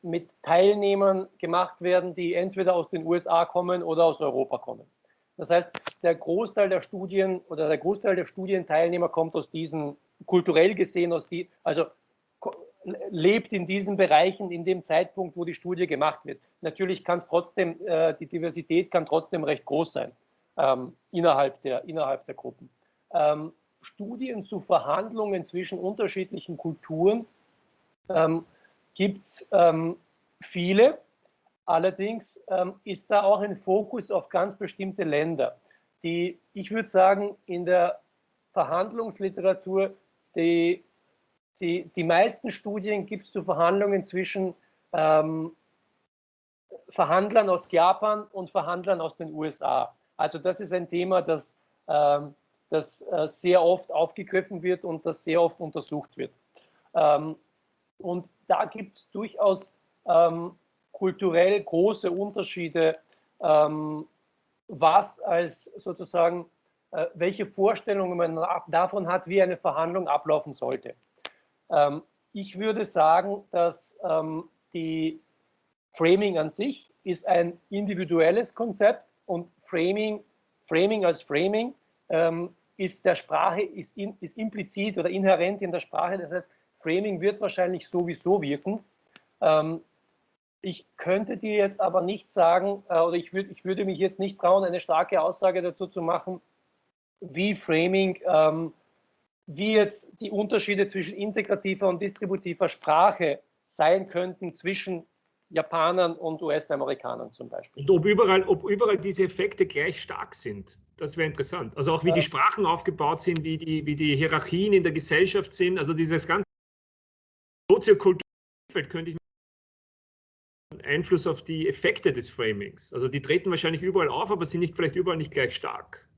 mit Teilnehmern gemacht werden, die entweder aus den USA kommen oder aus Europa kommen. Das heißt, der Großteil der Studien oder der Großteil der Studienteilnehmer kommt aus diesen, kulturell gesehen, also lebt in diesen Bereichen in dem Zeitpunkt, wo die Studie gemacht wird. Natürlich kann es trotzdem, die Diversität kann trotzdem recht groß sein innerhalb der Gruppen. Studien zu Verhandlungen zwischen unterschiedlichen Kulturen gibt es viele. Allerdings ist da auch ein Fokus auf ganz bestimmte Länder. Ich würde sagen, in der Verhandlungsliteratur, die meisten Studien gibt es zu Verhandlungen zwischen Verhandlern aus Japan und Verhandlern aus den USA. Also das ist ein Thema, das sehr oft aufgegriffen wird und das sehr oft untersucht wird. Und da gibt es durchaus kulturell große Unterschiede, was als sozusagen, welche Vorstellungen man davon hat, wie eine Verhandlung ablaufen sollte. Ich würde sagen, dass die Framing an sich ist ein individuelles Konzept und Framing als Framing ist der Sprache, ist implizit oder inhärent in der Sprache. Das heißt, Framing wird wahrscheinlich sowieso wirken. Ich könnte dir jetzt aber nicht sagen, oder ich würde mich jetzt nicht trauen, eine starke Aussage dazu zu machen, wie Framing, wie jetzt die Unterschiede zwischen integrativer und distributiver Sprache sein könnten zwischen Japanern und US-Amerikanern zum Beispiel. Und ob überall diese Effekte gleich stark sind, das wäre interessant. Also auch wie die Sprachen aufgebaut sind, wie die Hierarchien in der Gesellschaft sind, also dieses ganze soziokulturelle Umfeld könnte ich mir Einfluss auf die Effekte des Framings. Also die treten wahrscheinlich überall auf, aber sind vielleicht überall nicht gleich stark.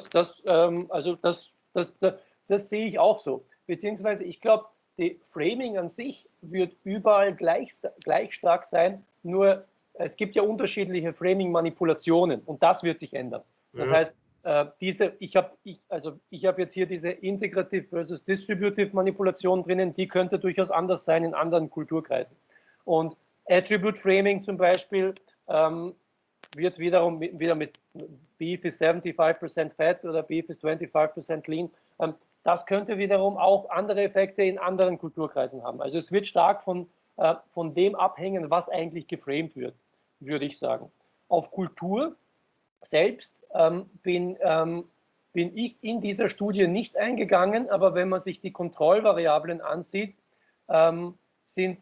Das sehe ich auch so. Beziehungsweise ich glaube, die Framing an sich wird überall gleich stark sein, nur es gibt ja unterschiedliche Framing-Manipulationen und das wird sich ändern. Das heißt, ich habe jetzt hier diese Integrative versus Distributive Manipulation drinnen, die könnte durchaus anders sein in anderen Kulturkreisen. Und Attribute Framing zum Beispiel wird wiederum wieder mit Beef is 75% Fat oder Beef is 25% Lean. Das könnte wiederum auch andere Effekte in anderen Kulturkreisen haben. Also es wird stark von dem abhängen, was eigentlich geframed wird, würde ich sagen. Auf Kultur selbst bin ich in dieser Studie nicht eingegangen, aber wenn man sich die Kontrollvariablen ansieht, sind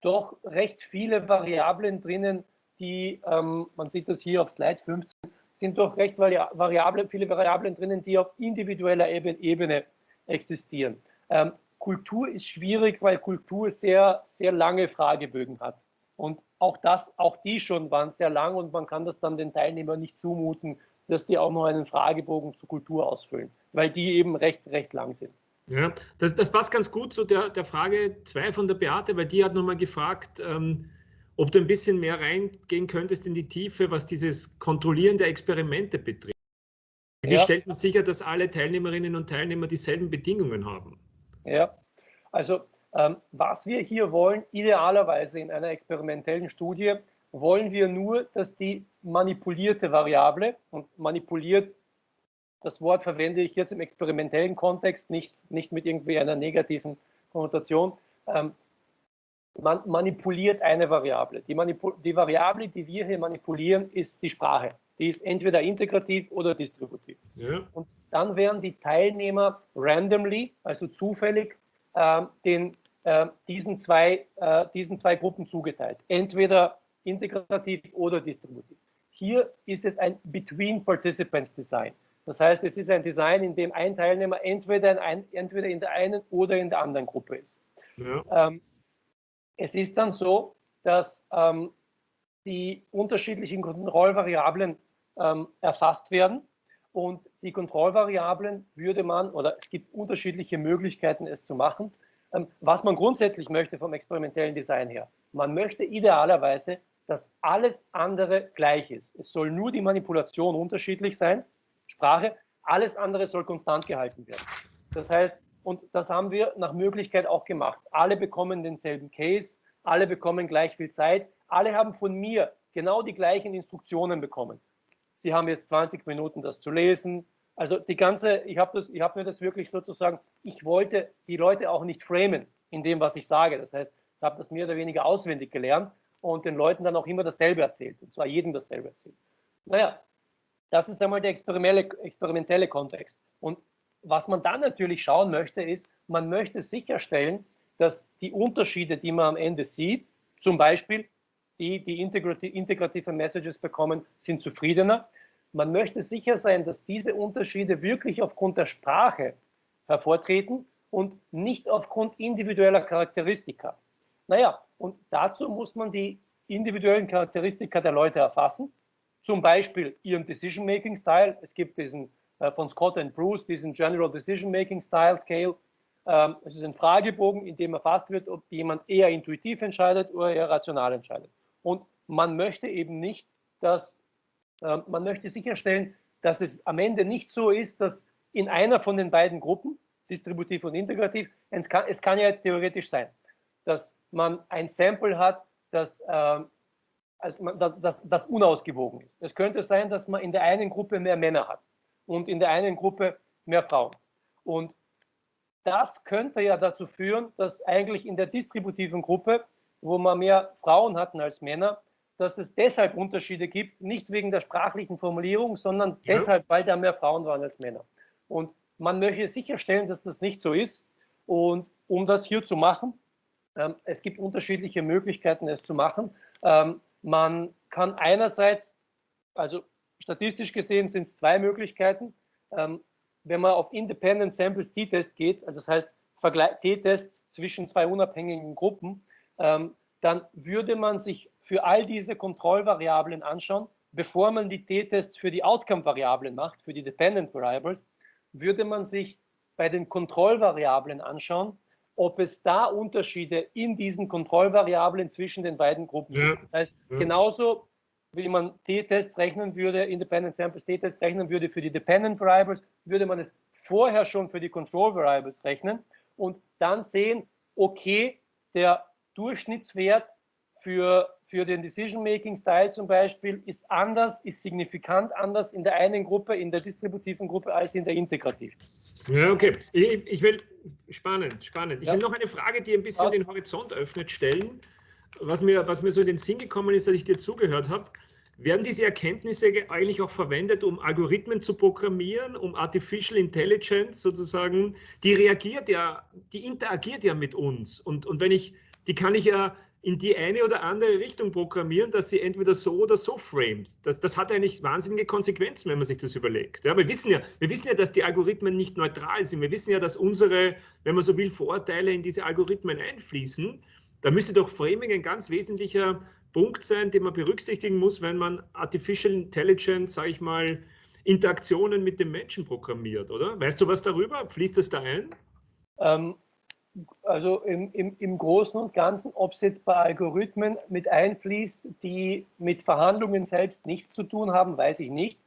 doch recht viele Variablen drinnen, die, man sieht das hier auf Slide 15, sind doch recht viele Variablen drinnen, die auf individueller Ebene existieren. Kultur ist schwierig, weil Kultur sehr, sehr lange Fragebögen hat. Und auch die schon waren sehr lang und man kann das dann den Teilnehmern nicht zumuten, dass die auch noch einen Fragebogen zur Kultur ausfüllen, weil die eben recht lang sind. Ja, das passt ganz gut zu der Frage 2 von der Beate, weil die hat nochmal gefragt, ob du ein bisschen mehr reingehen könntest in die Tiefe, was dieses Kontrollieren der Experimente betrifft. Wie stellt man sicher, dass alle Teilnehmerinnen und Teilnehmer dieselben Bedingungen haben? Ja, also was wir hier wollen, idealerweise in einer experimentellen Studie, wollen wir nur, dass die manipulierte Variable, und manipuliert, das Wort verwende ich jetzt im experimentellen Kontext, nicht mit irgendwie einer negativen Konnotation, man manipuliert eine Variable. Die Variable, die wir hier manipulieren, ist die Sprache. Die ist entweder integrativ oder distributiv. Ja. Und dann werden die Teilnehmer randomly, also zufällig, diesen zwei Gruppen zugeteilt. Entweder integrativ oder distributiv. Hier ist es ein Between Participants Design. Das heißt, es ist ein Design, in dem ein Teilnehmer entweder in der einen oder in der anderen Gruppe ist. Ja. Es ist dann so, dass die unterschiedlichen Kontrollvariablen erfasst werden und die Kontrollvariablen es gibt unterschiedliche Möglichkeiten, es zu machen. Was man grundsätzlich möchte vom experimentellen Design her, man möchte idealerweise, dass alles andere gleich ist. Es soll nur die Manipulation unterschiedlich sein, Sprache, alles andere soll konstant gehalten werden. Das heißt, und das haben wir nach Möglichkeit auch gemacht. Alle bekommen denselben Case, alle bekommen gleich viel Zeit, alle haben von mir genau die gleichen Instruktionen bekommen. Sie haben jetzt 20 Minuten, das zu lesen. Also ich habe mir das wirklich sozusagen, ich wollte die Leute auch nicht framen in dem, was ich sage. Das heißt, ich habe das mehr oder weniger auswendig gelernt und den Leuten dann auch immer dasselbe erzählt, und zwar jedem dasselbe erzählt. Naja, das ist einmal der experimentelle Kontext. Und was man dann natürlich schauen möchte, ist, man möchte sicherstellen, dass die Unterschiede, die man am Ende sieht, zum Beispiel die integrative Messages bekommen, sind zufriedener. Man möchte sicher sein, dass diese Unterschiede wirklich aufgrund der Sprache hervortreten und nicht aufgrund individueller Charakteristika. Naja, und dazu muss man die individuellen Charakteristika der Leute erfassen, zum Beispiel ihren Decision-Making-Style. Es gibt diesen von Scott und Bruce, diesen General Decision-Making-Style Scale. Es ist ein Fragebogen, in dem erfasst wird, ob jemand eher intuitiv entscheidet oder eher rational entscheidet. Und man möchte eben nicht, man möchte sicherstellen, dass es am Ende nicht so ist, dass in einer von den beiden Gruppen, distributiv und integrativ, es kann ja jetzt theoretisch sein, dass man ein Sample hat, das unausgewogen ist. Es könnte sein, dass man in der einen Gruppe mehr Männer hat und in der einen Gruppe mehr Frauen. Und das könnte ja dazu führen, dass eigentlich in der distributiven Gruppe, wo man mehr Frauen hatten als Männer, dass es deshalb Unterschiede gibt, nicht wegen der sprachlichen Formulierung, sondern deshalb, weil da mehr Frauen waren als Männer. Und man möchte sicherstellen, dass das nicht so ist. Und um das hier zu machen, es gibt unterschiedliche Möglichkeiten, es zu machen. Man kann einerseits, also statistisch gesehen sind es zwei Möglichkeiten, wenn man auf Independent Samples T-Test geht, also das heißt T-Tests zwischen zwei unabhängigen Gruppen, dann würde man sich für all diese Kontrollvariablen anschauen, bevor man die T-Tests für die Outcome-Variablen macht, für die Dependent Variables, würde man sich bei den Kontrollvariablen anschauen, ob es da Unterschiede in diesen Kontrollvariablen zwischen den beiden Gruppen gibt. Das heißt, genauso wie man T-Tests rechnen würde, Independent Samples T-Tests rechnen würde für die Dependent Variables, würde man es vorher schon für die Control Variables rechnen und dann sehen, okay, der Durchschnittswert für den Decision-Making-Style zum Beispiel ist anders, ist signifikant anders in der einen Gruppe, in der distributiven Gruppe, als in der integrativen. Ja, okay. Ich will, spannend. Ich will Ja. noch eine Frage, die ein bisschen den Horizont öffnet, stellen. Was mir so in den Sinn gekommen ist, als ich dir zugehört habe. Werden diese Erkenntnisse eigentlich auch verwendet, um Algorithmen zu programmieren, um Artificial Intelligence sozusagen, die interagiert ja mit uns. Und die kann ich ja in die eine oder andere Richtung programmieren, dass sie entweder so oder so framed. Das hat eigentlich wahnsinnige Konsequenzen, wenn man sich das überlegt. Ja, wir wissen ja, dass die Algorithmen nicht neutral sind. Wir wissen ja, dass unsere, wenn man so will, Vorurteile in diese Algorithmen einfließen. Da müsste doch Framing ein ganz wesentlicher Punkt sein, den man berücksichtigen muss, wenn man Artificial Intelligence, sage ich mal, Interaktionen mit dem Menschen programmiert, oder? Weißt du was darüber? Fließt das da ein? Also im Großen und Ganzen, ob es jetzt bei Algorithmen mit einfließt, die mit Verhandlungen selbst nichts zu tun haben, weiß ich nicht.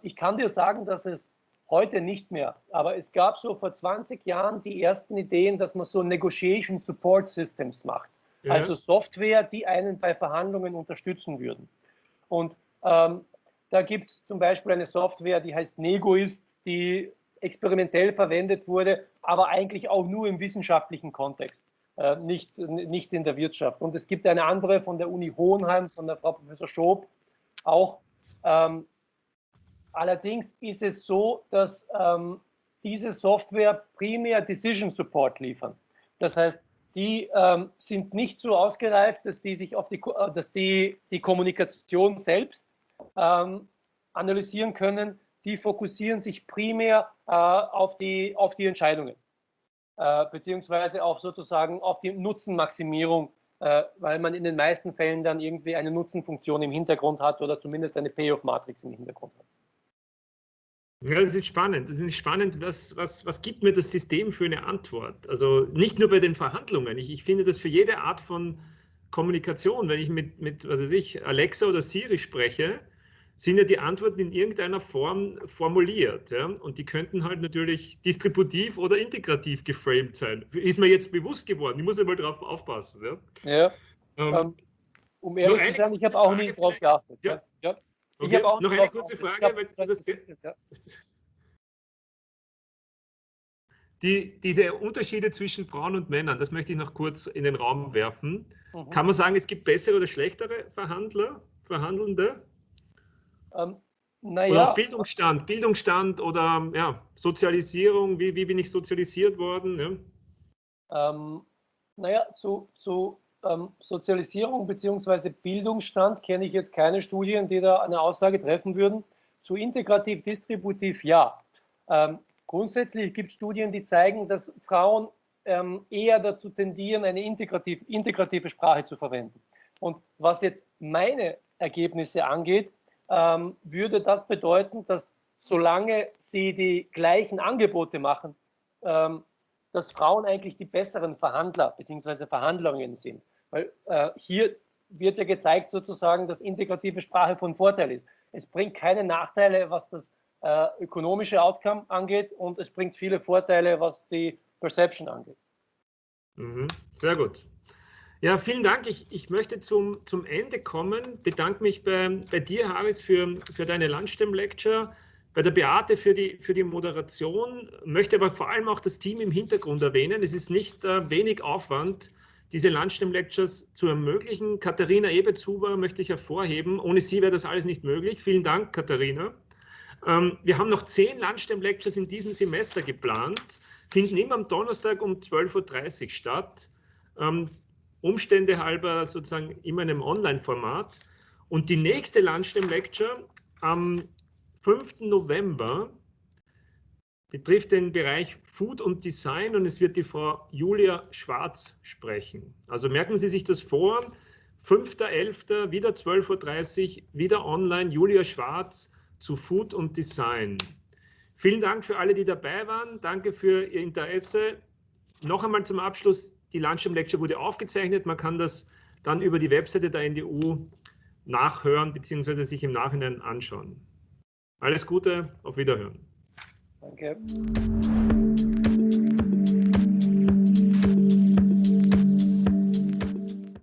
Ich kann dir sagen, dass es heute nicht mehr, aber es gab so vor 20 Jahren die ersten Ideen, dass man so Negotiation Support Systems macht. Ja. Also Software, die einen bei Verhandlungen unterstützen würden. Und da gibt es zum Beispiel eine Software, die heißt Negoist, die experimentell verwendet wurde, aber eigentlich auch nur im wissenschaftlichen Kontext, nicht in der Wirtschaft. Und es gibt eine andere von der Uni Hohenheim, von der Frau Professor Schob, auch. Allerdings ist es so, dass diese Software primär Decision Support liefern. Das heißt, die sind nicht so ausgereift, dass die sich auf die Kommunikation selbst analysieren können. Die fokussieren sich primär auf die Entscheidungen, beziehungsweise sozusagen auf die Nutzenmaximierung, weil man in den meisten Fällen dann irgendwie eine Nutzenfunktion im Hintergrund hat oder zumindest eine Payoff-Matrix im Hintergrund hat. Ja, das ist spannend. Was gibt mir das System für eine Antwort? Also nicht nur bei den Verhandlungen. Ich finde das für jede Art von Kommunikation, wenn ich mit was weiß ich, Alexa oder Siri spreche, sind ja die Antworten in irgendeiner Form formuliert. Ja? Und die könnten halt natürlich distributiv oder integrativ geframed sein. Ist mir jetzt bewusst geworden. Ich muss ja mal drauf aufpassen. Ja? Um ehrlich zu sein, ich habe auch nicht drauf geachtet. Ja. Ja. Okay. Ich noch eine kurze Frage, weil du das diese Unterschiede zwischen Frauen und Männern, das möchte ich noch kurz in den Raum werfen. Kann man sagen, es gibt bessere oder schlechtere Verhandelnde? Oder auch Bildungsstand oder ja, Sozialisierung, wie bin ich sozialisiert worden? Ja? Zu Sozialisierung bzw. Bildungsstand kenne ich jetzt keine Studien, die da eine Aussage treffen würden. Zu integrativ, distributiv ja. Grundsätzlich gibt es Studien, die zeigen, dass Frauen eher dazu tendieren, eine integrative Sprache zu verwenden. Und was jetzt meine Ergebnisse angeht, würde das bedeuten, dass solange sie die gleichen Angebote machen, dass Frauen eigentlich die besseren Verhandler bzw. Verhandlerinnen sind. Weil hier wird ja gezeigt sozusagen, dass integrative Sprache von Vorteil ist. Es bringt keine Nachteile, was das ökonomische Outcome angeht, und es bringt viele Vorteile, was die Perception angeht. Sehr gut. Ja, vielen Dank. Ich möchte zum Ende kommen. Bedanke mich bei dir, Haris, für deine Lunchtime Lecture, bei der Beate für die Moderation, möchte aber vor allem auch das Team im Hintergrund erwähnen. Es ist nicht wenig Aufwand, diese Lunchtime Lectures zu ermöglichen. Katharina Ebetshuber möchte ich hervorheben. Ohne sie wäre das alles nicht möglich. Vielen Dank, Katharina. Wir haben noch 10 Lunchtime Lectures in diesem Semester geplant, finden immer am Donnerstag um 12:30 Uhr statt. Umstände halber sozusagen immer in einem Online-Format. Und die nächste Lunchtime Lecture am 5. November betrifft den Bereich Food und Design, und es wird die Frau Julia Schwarz sprechen. Also merken Sie sich das vor, 5.11. wieder 12:30 Uhr, wieder online, Julia Schwarz zu Food und Design. Vielen Dank für alle, die dabei waren. Danke für Ihr Interesse. Noch einmal zum Abschluss, die Lunchtime Lecture wurde aufgezeichnet. Man kann das dann über die Webseite der NDU nachhören bzw. sich im Nachhinein anschauen. Alles Gute, auf Wiederhören. Danke.